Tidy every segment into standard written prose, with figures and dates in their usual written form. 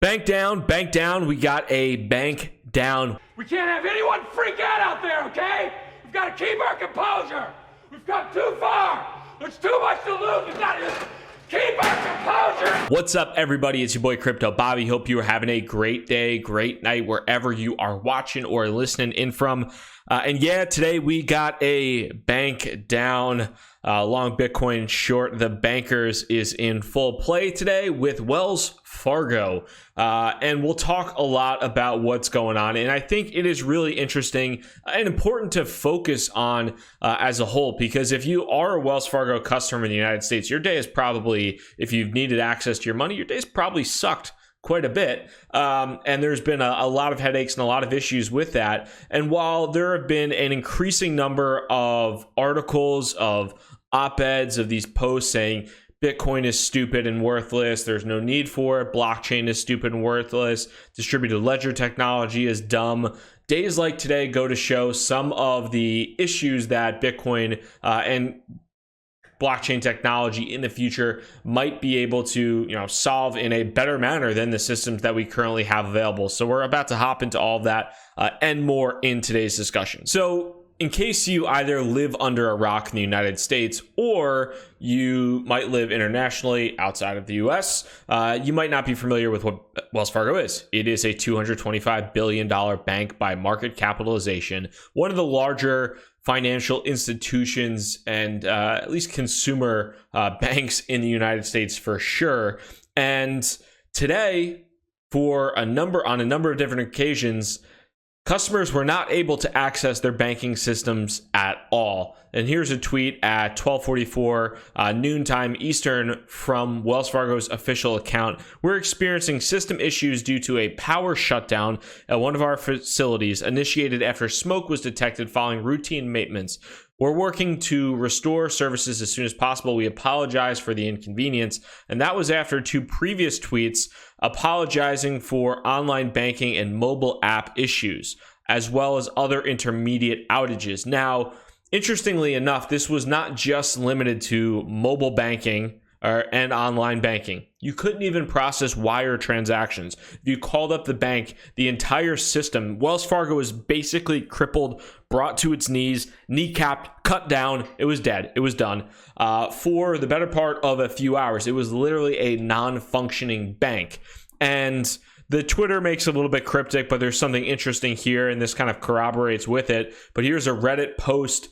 Bank down. We got a bank down. We can't have anyone freak out there, okay? We've got to keep our composure. We've come too far. There's too much to lose. We've got to keep our composure. What's up, everybody? It's your boy Crypto Bobby. Hope you are having a great day, great night, wherever you are watching or listening in from. Today we got a bank down. Long Bitcoin, short the bankers is in full play today with Wells Fargo. And we'll talk a lot about what's going on. And I think it is really interesting and important to focus on as a whole, because if you are a Wells Fargo customer in the United States, your day is probably, if you've needed access to your money, your day's probably sucked quite a bit. And there's been a lot of headaches and a lot of issues with that. And while there have been an increasing number of articles, of op-eds, of these posts saying Bitcoin is stupid and worthless, there's no need for it, blockchain is stupid and worthless, distributed ledger technology is dumb, days like today go to show some of the issues that Bitcoin and blockchain technology in the future might be able to, solve in a better manner than the systems that we currently have available. So we're about to hop into all of that and more in today's discussion. So in case you either live under a rock in the United States or you might live internationally outside of the US, you might not be familiar with what Wells Fargo is. It is a $225 billion bank by market capitalization, one of the larger financial institutions and at least consumer banks in the United States for sure. And today, on a number of different occasions, customers were not able to access their banking systems at all. And here's a tweet at 12:44 noontime Eastern from Wells Fargo's official account. We're experiencing system issues due to a power shutdown at one of our facilities initiated after smoke was detected following routine maintenance. We're working to restore services as soon as possible. We apologize for the inconvenience. And that was after two previous tweets apologizing for online banking and mobile app issues, as well as other intermediate outages. Now, interestingly enough, this was not just limited to mobile banking and online banking. You couldn't even process wire transactions. If you called up the bank, the entire system, Wells Fargo was basically crippled, brought to its knees, kneecapped, cut down. It was dead. It was done. For the better part of a few hours, it was literally a non-functioning bank. And the Twitter makes it a little bit cryptic, but there's something interesting here, and this kind of corroborates with it. But here's a Reddit post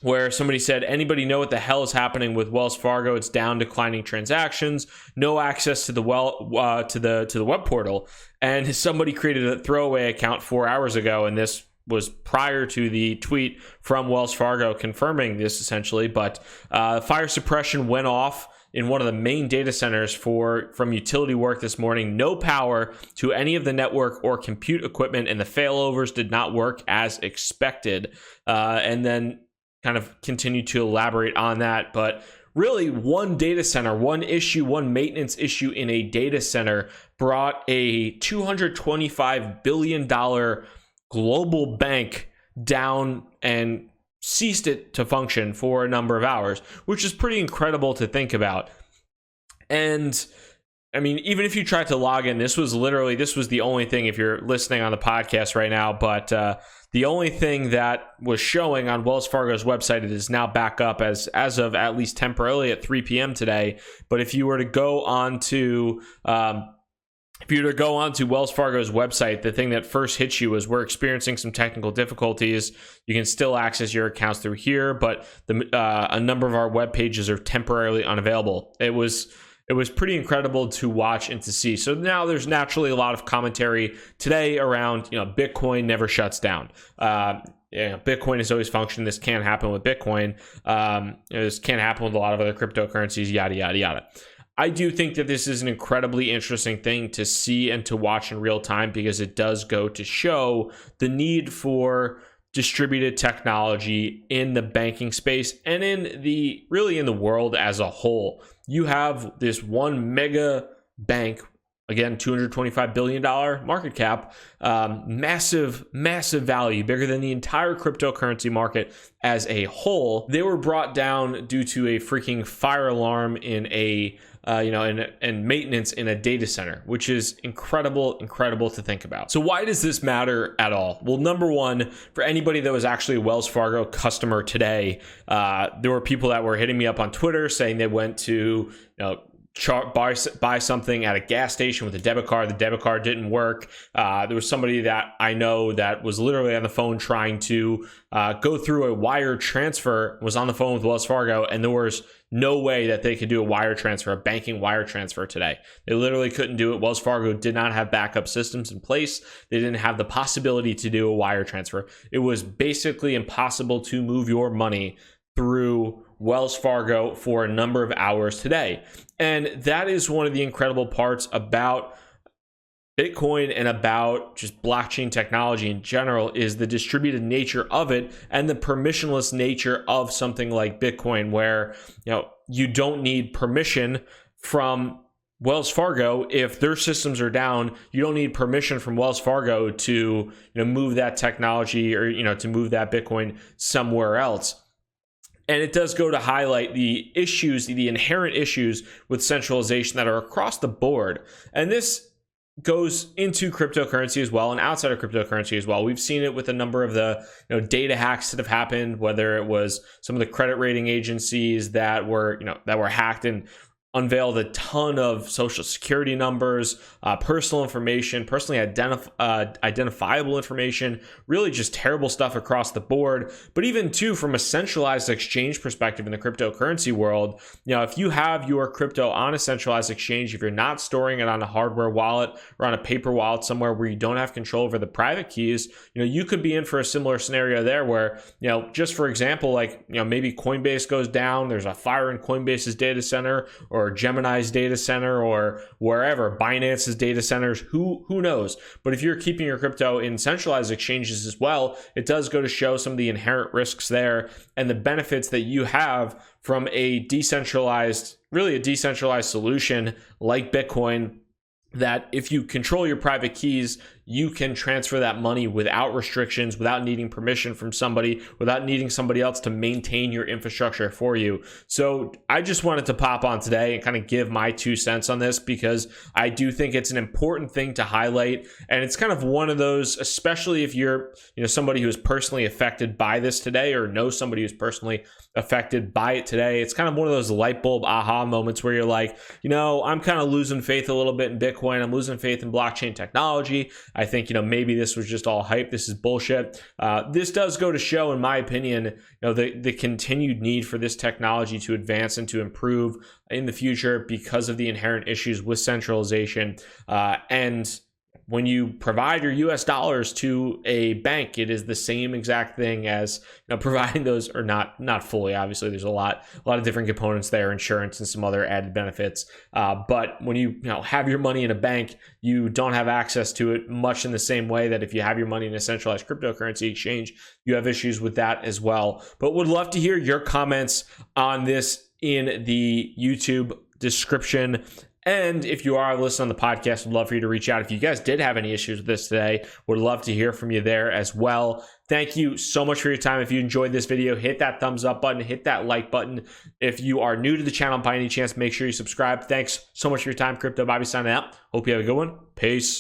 where somebody said, anybody know what the hell is happening with Wells Fargo? It's down, declining transactions, no access to the web portal. And somebody created a throwaway account 4 hours ago, and this was prior to the tweet from Wells Fargo confirming this essentially. But fire suppression went off in one of the main data centers from utility work this morning. No power to any of the network or compute equipment, and the failovers did not work as expected. And then kind of continue to elaborate on that. But really, one data center, one maintenance issue in a data center brought a $225 billion global bank down and ceased it to function for a number of hours, which is pretty incredible to think about. And I mean, even if you tried to log in, this was the only thing, if you're listening on the podcast right now, but the only thing that was showing on Wells Fargo's website, it is now back up as of at least temporarily at 3 p.m. today. But if you were to go on to Wells Fargo's website, the thing that first hits you is we're experiencing some technical difficulties. You can still access your accounts through here, but a number of our web pages are temporarily unavailable. It was pretty incredible to watch and to see. So now there's naturally a lot of commentary today around, Bitcoin never shuts down. Bitcoin has always functioned. This can't happen with Bitcoin. This can't happen with a lot of other cryptocurrencies, yada, yada, yada. I do think that this is an incredibly interesting thing to see and to watch in real time, because it does go to show the need for distributed technology in the banking space and in the world as a whole. You have this one mega bank again, $225 billion market cap, massive value, bigger than the entire cryptocurrency market as a whole. They were brought down due to a freaking fire alarm in a and maintenance in a data center, which is incredible to think about. So why does this matter at all? Well, number one, for anybody that was actually a Wells Fargo customer today, there were people that were hitting me up on Twitter saying they went to, buy something at a gas station with a debit card. The debit card didn't work. There was somebody that I know that was literally on the phone trying to go through a wire transfer, was on the phone with Wells Fargo, and there was no way that they could do a banking wire transfer today. They literally couldn't do it. Wells Fargo did not have backup systems in place. They didn't have the possibility to do a wire transfer. It was basically impossible to move your money through Wells Fargo for a number of hours today. And that is one of the incredible parts about Bitcoin and about just blockchain technology in general, is the distributed nature of it and the permissionless nature of something like Bitcoin, where you don't need permission from Wells Fargo. If their systems are down, you don't need permission from Wells Fargo to move that technology or to move that Bitcoin somewhere else. And it does go to highlight the issues, the inherent issues with centralization that are across the board. And this goes into cryptocurrency as well and outside of cryptocurrency as well. We've seen it with a number of the data hacks that have happened, whether it was some of the credit rating agencies that were hacked and unveiled a ton of social security numbers, personal information, personally identifiable information, really just terrible stuff across the board. But even too, from a centralized exchange perspective in the cryptocurrency world, if you have your crypto on a centralized exchange, if you're not storing it on a hardware wallet or on a paper wallet somewhere where you don't have control over the private keys, you could be in for a similar scenario there where, just for example, maybe Coinbase goes down, there's a fire in Coinbase's data center, or Gemini's data center, or wherever, Binance's data centers, who knows? But if you're keeping your crypto in centralized exchanges as well, it does go to show some of the inherent risks there and the benefits that you have from a decentralized solution like Bitcoin, that if you control your private keys, you can transfer that money without restrictions, without needing permission from somebody, without needing somebody else to maintain your infrastructure for you. So I just wanted to pop on today and kind of give my 2 cents on this, because I do think it's an important thing to highlight. And it's kind of one of those, especially if you're somebody who is personally affected by this today, or know somebody who's personally affected by it today. It's kind of one of those light bulb aha moments where you're like, I'm kind of losing faith a little bit in Bitcoin. I'm losing faith in blockchain technology. I think, maybe this was just all hype. This is bullshit. This does go to show, in my opinion, the continued need for this technology to advance and to improve in the future because of the inherent issues with centralization. And when you provide your US dollars to a bank, it is the same exact thing as providing those, or not fully. Obviously, there's a lot of different components there, insurance and some other added benefits. But when you have your money in a bank, you don't have access to it much in the same way that if you have your money in a centralized cryptocurrency exchange, you have issues with that as well. But would love to hear your comments on this in the YouTube description. And if you are listening on the podcast, would love for you to reach out. If you guys did have any issues with this today, would love to hear from you there as well. Thank you so much for your time. If you enjoyed this video, hit that thumbs up button, hit that like button. If you are new to the channel by any chance, make sure you subscribe. Thanks so much for your time. Crypto Bobby signing out. Hope you have a good one. Peace.